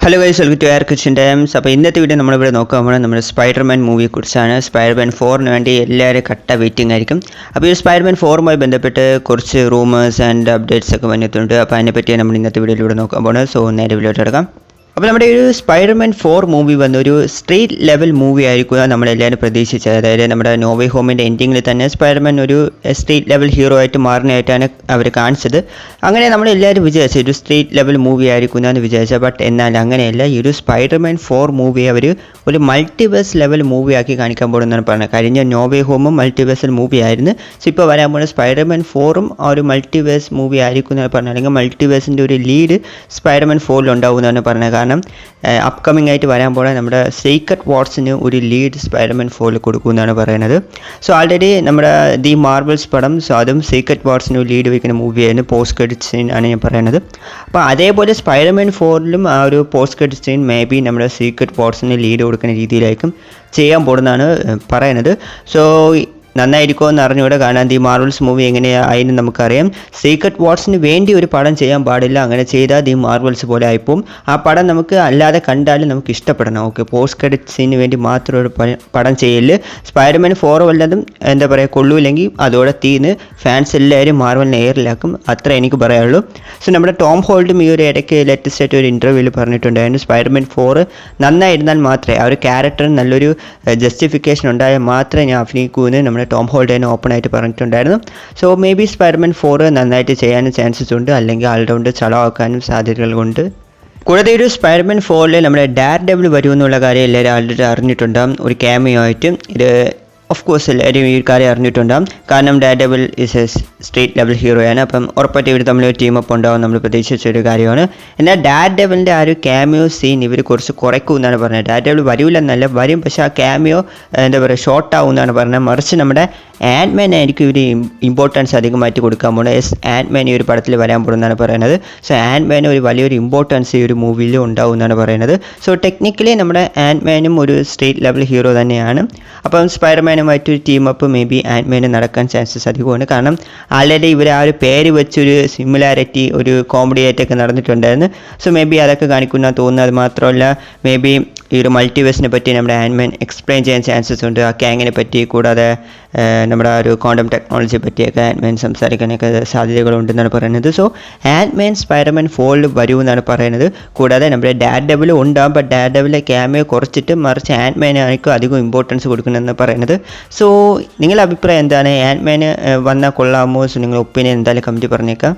Hello guys, welcome to Air Kitchen Times. അപ്പോൾ ഇന്നത്തെ video നമ്മളിവിടെ നോക്കാൻ പോകുന്നത് നമ്മുടെ സ്പൈഡർമാൻ മൂവിയെക്കുറിച്ചാണ്. സ്പൈഡർമാൻ 4-ന് വേണ്ടി എല്ലാവരും കട്ട വെയിറ്റിംഗ് ആയിരിക്കും. അപ്പോൾ ഈ സ്പൈഡർമാൻ 4-മായി ബന്ധപ്പെട്ട് കുറച്ച് റൂമേഴ്സ് ആൻഡ് അപ്ഡേറ്റ്സ് ഒക്കെ വന്നിട്ടുണ്ട്. അപ്പോൾ അതിനെപ്പറ്റിയാണ് നമ്മൾ ഇന്നത്തെ വീഡിയോയിലൂടെ നോക്കാൻ പോകുന്നത്. സോ നേരെ വീഡിയോയിലോട്ട് എടുക്കാം. അപ്പോൾ നമ്മുടെ ഒരു സ്പൈഡർമാൻ 4 മൂവി വന്ന ഒരു സ്ട്രീറ്റ് ലെവൽ മൂവി ആയിരിക്കുക നമ്മളെല്ലാവരും പ്രതീക്ഷിച്ചത്. അതായത് നമ്മുടെ നോവേ ഹോമിൻ്റെ എൻഡിങ്ങിൽ തന്നെ സ്പൈഡർമാൻ ഒരു സ്ട്രീറ്റ് ലെവൽ ഹീറോ ആയിട്ട് മാറുന്നതായിട്ടാണ് അവർ കാണിച്ചത്. അങ്ങനെ നമ്മളെല്ലാവരും വിചാരിച്ചു ഒരു സ്ട്രീറ്റ് ലെവൽ മൂവി ആയിരിക്കുന്നതെന്ന് വിചാരിച്ചത്. ബട്ട് എന്നാൽ അങ്ങനെയല്ല, ഈ ഒരു സ്പൈഡർമാൻ 4 മൂവി അവർ ഒരു മൾട്ടിവേഴ്സ് ലെവൽ മൂവി ആക്കി കാണിക്കാൻ പോകുന്നതാണ് പറഞ്ഞത്. കഴിഞ്ഞ നോവേ ഹോമും മൾട്ടിവേഴ്സൽ മൂവി ആയിരുന്നു. സോ ഇപ്പോൾ വരാൻ പോകുന്ന സ്പൈഡർമാൻ 4-ഉം ആ ഒരു മൾട്ടിവേഴ്സ് മൂവി ആയിരിക്കുന്നതെന്ന് പറഞ്ഞത്. അല്ലെങ്കിൽ മൾട്ടിവേഴ്സിൻ്റെ ഒരു ലീഡ് സ്പൈഡർമാൻ 4-ൽ ഉണ്ടാകുന്നതെന്ന് പറഞ്ഞത്. കാരണം അപ്കമിംഗ് ആയിട്ട് വരാൻ പോലെ നമ്മുടെ സീക്രട്ട് വാർസിന് ഒരു ലീഡ് സ്പൈഡർമാൻ 4-ൽ കൊടുക്കുമെന്നാണ് പറയുന്നത്. സോ ആൾറെഡി നമ്മുടെ ദി മാർവൽസ് പടം, സോ അതും സീക്രട്ട് വാർസിന് ഒരു ലീഡ് വയ്ക്കുന്ന മൂവിയായിരുന്നു. പോസ്റ്റ് ക്രെഡിറ്റ് സീൻ ആണ് ഞാൻ പറയുന്നത്. അപ്പോൾ അതേപോലെ സ്പൈഡർമാൻ 4-ലും ആ ഒരു post credit scene may be നമ്മുടെ സീക്രട്ട് വാർസിന് ലീഡ് കൊടുക്കുന്ന രീതിയിലായിരിക്കും ചെയ്യാൻ പോകുന്നതാണ് പറയുന്നത്. സോ നന്നായിരിക്കുമോ എന്ന് അറിഞ്ഞുകൂടെ, കാരണം ദി മാർവൽസ് മൂവി എങ്ങനെയായിരുന്നു നമുക്കറിയാം. സീക്രട്ട് വാർസിന് വേണ്ടി ഒരു പടം ചെയ്യാൻ പാടില്ല. അങ്ങനെ ചെയ്താൽ ദി മാർവൽസ് പോലെ ആയിപ്പോവും. ആ പടം നമുക്ക് അല്ലാതെ കണ്ടാലും നമുക്ക് ഇഷ്ടപ്പെടണം. ഓക്കെ, പോസ്റ്റ് ക്രെഡിറ്റ് സീന് വേണ്ടി മാത്രം ഒരു പടം ചെയ്യല്. സ്പൈഡർമാൻ 4 വല്ലതും എന്താ പറയുക കൊള്ളൂല്ലെങ്കിൽ അതോടെ തീന്ന് ഫാൻസ് എല്ലാവരും മാർവലിനെ എയറിലാക്കും. അത്ര എനിക്ക് പറയാനുള്ളൂ. സോ നമ്മുടെ ടോം ഹോൾഡും ഈ ഒരു ഇടയ്ക്ക് ലേറ്റസ്റ്റ് ആയിട്ട് ഒരു ഇൻ്റർവ്യൂവിൽ പറഞ്ഞിട്ടുണ്ടായിരുന്നു സ്പൈഡർമാൻ 4 നന്നായിരുന്നാൽ മാത്രമേ ആ ഒരു ക്യാരക്ടറിന് നല്ലൊരു ജസ്റ്റിഫിക്കേഷൻ ഉണ്ടായാൽ മാത്രമേ ഞാൻ അഭിനയിക്കൂ എന്ന് നമ്മുടെ ടോം ഹോൾഡേനെ ഓപ്പൺ ആയിട്ട് പറഞ്ഞിട്ടുണ്ടായിരുന്നു. സോ മേ ബി സ്പൈഡർമാൻ 4 നന്നായിട്ട് ചെയ്യാനും ചാൻസസ് ഉണ്ട്, അല്ലെങ്കിൽ ആൾറൗണ്ട് ചളവാക്കാനും സാധ്യതകളുണ്ട്. കൂടാതെ ഒരു സ്പൈഡർമാൻ 4-ൽ നമ്മുടെ ഡയർ ഡെവിൾ വരുമെന്നുള്ള കാര്യം എല്ലാവരും ആൾറെഡി അറിഞ്ഞിട്ടുണ്ടാകും. ഒരു ക്യാമിയോ ആയിട്ട് ഇത് ഓഫ് കോഴ്സ് എല്ലാവരും ഈ കാര്യം അറിഞ്ഞിട്ടുണ്ടാകും. കാരണം Daredevil is a street level ഹീറോയാണ്. അപ്പം ഉറപ്പായിട്ട് ഇവർ തമ്മിൽ ടീമപ്പ് ഉണ്ടാവും നമ്മൾ പ്രതീക്ഷിച്ചൊരു കാര്യമാണ്. എന്നാൽ ഡയർ ഡെവിളിൻ്റെ ആ ഒരു ക്യാമിയോ സീൻ ഇവർ കുറച്ച് കുറയ്ക്കും എന്നാണ് പറഞ്ഞത്. ഡയർ ഡെവിൾ വരില്ലെന്നല്ല, വരും, പക്ഷേ ആ ക്യാമിയോ എന്താ പറയുക ഷോർട്ട് ആവും എന്നാണ് പറഞ്ഞത്. മറിച്ച് നമ്മുടെ ആൻറ്റ്മാൻ ആയിരിക്കും ഇവർ ഇമ്പോർട്ടൻസ് അധികമായിട്ട് കൊടുക്കാൻ പോകുന്നത്. എസ് ആൻറ്റ്മാൻ ഈ ഒരു പടത്തിൽ വരാൻ പോകുന്നതാണ് പറയുന്നത്. സോ ആൻറ്റ്മാൻ ഒരു വലിയൊരു ഇമ്പോർട്ടൻസ് ഈ ഒരു മൂവിയിൽ ഉണ്ടാവും എന്നാണ് പറയുന്നത്. സോ ടെക്നിക്കലി നമ്മുടെ ആൻറ്റ്മാനും ഒരു സ്ട്രീറ്റ് ലെവൽ ഹീറോ തന്നെയാണ്. അപ്പം സ്പൈഡർമാനുമായിട്ടൊരു ടീമപ്പ് മേ ബി ആൻറ്റ്മാന് നടക്കാൻ ചാൻസസ് അധികമാണ്. കാരണം ആൾറെഡി ഇവർ ആ ഒരു പേര് വെച്ചൊരു സിമിലാരിറ്റി ഒരു കോമഡി ആയിട്ടൊക്കെ നടന്നിട്ടുണ്ടായിരുന്നു. സോ മേ ബി അതൊക്കെ കാണിക്കുന്ന തോന്നുന്നത്. അത് മാത്രമല്ല മേ ബി ഈ ഒരു മൾട്ടിവേഴ്സിനെ പറ്റി നമ്മുടെ ആൻറ്റ്മാൻ എക്സ്പ്ലെയിൻ ചെയ്യാൻ ചാൻസസ് ഉണ്ട്. ആ ക്യാങ്ങിനെ പറ്റി, കൂടാതെ നമ്മുടെ ആ ഒരു ക്വാണ്ടം ടെക്നോളജിയെ പറ്റിയൊക്കെ ആൻറ്റ്മാൻ സംസാരിക്കാനൊക്കെ സാധ്യതകളുണ്ടെന്നാണ് പറയുന്നത്. സോ ആൻറ്റ്മാൻ സ്പൈഡർമാൻ 4-ൽ വരുമെന്നാണ് പറയുന്നത്. കൂടാതെ നമ്മുടെ ഡയർ ഡെവിൾ ഉണ്ടാകും. ബട്ട് ഡയർ ഡെവിലെ ക്യാമിയോ കുറച്ചിട്ട് മറിച്ച് ആൻറ്റ്മാനായിരിക്കും അധികം ഇമ്പോർട്ടൻസ് കൊടുക്കണമെന്ന് പറയുന്നത്. സോ നിങ്ങളുടെ അഭിപ്രായം എന്താണ്? ആൻറ്റ്മാന് വന്നാൽ കൊള്ളാമോ? സോ നിങ്ങളുടെ ഒപ്പീനിയൻ എന്തായാലും കമൻറ്റ് പറഞ്ഞേക്കാം.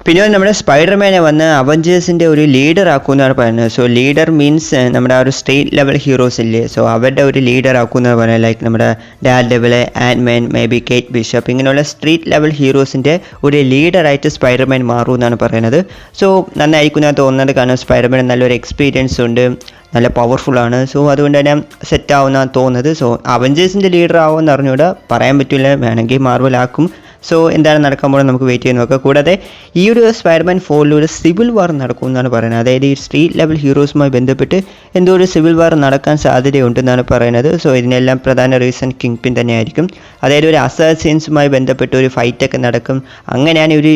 പിന്നെ നമ്മുടെ സ്പൈഡർമാനെ വന്ന് അവഞ്ചേഴ്സിൻ്റെ ഒരു ലീഡർ ആക്കുമെന്നാണ് പറയുന്നത്. സോ ലീഡർ മീൻസ് നമ്മുടെ ആ ഒരു സ്റ്റേറ്റ് ലെവൽ ഹീറോസ് ഇല്ലേ, സോ അവരുടെ ഒരു ലീഡർ ആക്കുമെന്നാണ് പറയുന്നത്. ലൈക്ക് നമ്മുടെ Daredevil, Ant Man, maybe Kate Bishop, ഇങ്ങനെയുള്ള സ്ട്രീറ്റ് ലെവൽ ഹീറോസിൻ്റെ ഒരു ലീഡറായിട്ട് സ്പൈഡർമാൻ മാറുമെന്നാണ് പറയുന്നത്. സോ നന്നായിരിക്കും തോന്നുന്നത്. കാരണം സ്പൈഡർമാൻ നല്ലൊരു എക്സ്പീരിയൻസ് ഉണ്ട്, നല്ല പവർഫുള്ളാണ്. സോ അതുകൊണ്ട് തന്നെ സെറ്റാവുമെന്നാണ് തോന്നുന്നത്. സോ അവഞ്ചേഴ്സിൻ്റെ ലീഡർ ആവുമെന്ന് അറിഞ്ഞുകൂടാ, പറയാൻ പറ്റില്ല, വേണമെങ്കിൽ മാർവലാക്കും. സോ എന്താണ് നടക്കാൻ പോകുന്നത് നമുക്ക് വെയിറ്റ് ചെയ്ത് നോക്കാം. കൂടാതെ ഈ ഒരു സ്പൈഡർമാൻ 4-ൽ ഒരു സിവിൽ വാർ നടക്കുമെന്നാണ് പറയുന്നത്. അതായത് ഈ സ്ട്രീറ്റ് ലെവൽ ഹീറോസുമായി ബന്ധപ്പെട്ട് എന്തോ ഒരു സിവിൽ വാർ നടക്കാൻ സാധ്യതയുണ്ടെന്നാണ് പറയുന്നത്. സോ ഇതിനെല്ലാം പ്രധാന റീസൺ കിങ് പിൻ തന്നെയായിരിക്കും. അതായത് ഒരു അസാസിൻസുമായി ബന്ധപ്പെട്ട് ഒരു ഫൈറ്റൊക്കെ നടക്കും. അങ്ങനെയാണ് ഒരു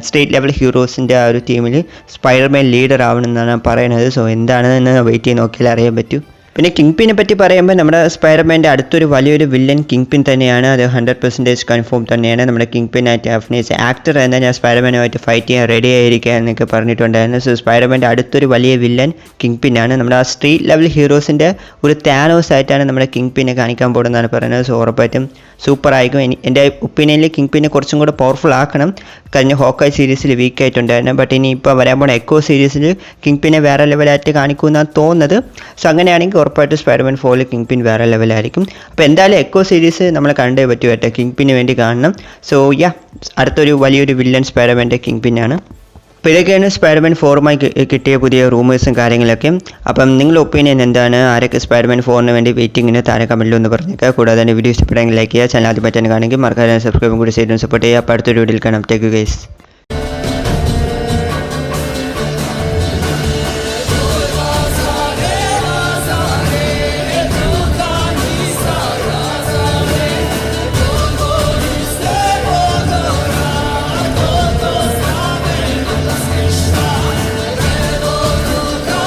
സ്ട്രീറ്റ് ലെവൽ ഹീറോസിൻ്റെ ആ ഒരു ടീമിൽ സ്പൈഡർമാൻ ലീഡർ ആവണമെന്നാണ് പറയുന്നത്. സോ എന്താണെന്ന് വെയിറ്റ് ചെയ്ത് നോക്കിയാൽ അറിയാൻ പറ്റൂ. പിന്നെ കിങ് പിനെ പറ്റി പറയുമ്പോൾ നമ്മുടെ സ്പൈഡർമാൻ്റെ അടുത്തൊരു വലിയൊരു വില്ലൻ കിങ് പിൻ തന്നെയാണ്. അത് 100% കൺഫേം തന്നെയാണ്. നമ്മുടെ കിങ് പിനായിട്ട് അഭിനയിച്ച ആക്ടർ എന്നാൽ ഞാൻ സ്പൈഡർമാനുമായിട്ട് ഫൈറ്റ് ചെയ്യാൻ റെഡി ആയിരിക്കുക എന്നൊക്കെ പറഞ്ഞിട്ടുണ്ടായിരുന്നു. സോ സ്പൈഡർമാൻ്റെ അടുത്തൊരു വലിയ വില്ലൻ കിങ് പിന്നാണ്. നമ്മുടെ ആ സ്ട്രീറ്റ് ലെവൽ ഹീറോസിൻ്റെ ഒരു താനോസ് ആയിട്ടാണ് നമ്മുടെ കിങ് പിനെ കാണിക്കാൻ പോകുന്നതാണ് പറയുന്നത്. സോ ഉറപ്പായിട്ടും സൂപ്പർ ആയിരിക്കും. എൻ്റെ ഒപ്പീനിയനിൽ കിങ് പിനെ കുറച്ചും കൂടെ പവർഫുൾ ആക്കണം. കഴിഞ്ഞ ഹോക്കായ് സീരീസിൽ വീക്ക് ആയിട്ടുണ്ടായിരുന്നു. ബട്ട് ഇനി ഇപ്പോൾ വരാൻ പോകുന്ന എക്കോ സീരീസിൽ കിങ് പിനെ വേറെ ലെവലായിട്ട് കാണിക്കുമെന്നാണ് തോന്നുന്നത്. സോ അങ്ങനെയാണെങ്കിൽ ഉറപ്പായിട്ട് സ്പൈഡർമാൻ 4-ൽ കിങ് പിൻ വേറെ ലെവലായിരിക്കും. അപ്പോൾ എന്തായാലും എക്കോ സീരീസ് നമ്മൾ കണ്ടേ പറ്റുമായിട്ട് കിങ് പിന് വേണ്ടി കാണണം. സോ അടുത്തൊരു വലിയൊരു വില്ലൻ സ്പൈഡർമാൻ്റെ കിങ് പിന്നാണ്. അപ്പോൾ ഇതൊക്കെയാണ് സ്പൈഡർമാൻ 4-മായി കിട്ടിയ പുതിയ റൂമേഴ്സും കാര്യങ്ങളൊക്കെ. അപ്പം നിങ്ങളുടെ ഒപ്പീനിയൻ എന്താണ്? ആരൊക്കെ സ്പൈഡർമാൻ 4-ന് വേണ്ടി വെയിറ്റിങ്ങിന് താഴെ കമൻറ്റിലൊന്ന് പറഞ്ഞേക്കുക. കൂടാതെ തന്നെ വീഡിയോ ഇഷ്ടപ്പെടുമെങ്കിൽ ലൈക്ക് ചെയ്യുക. ചാനൽ ആദ്യം പറ്റാൻ കാണുമെങ്കിൽ മറക്കാതെ സബ്സ്ക്രൈബും കൂടി ചെയ്ത് സപ്പോർട്ട് ചെയ്യുക. അപ്പോൾ അടുത്തൊരു വീഡിയോയിൽ കാണാം. Take guys.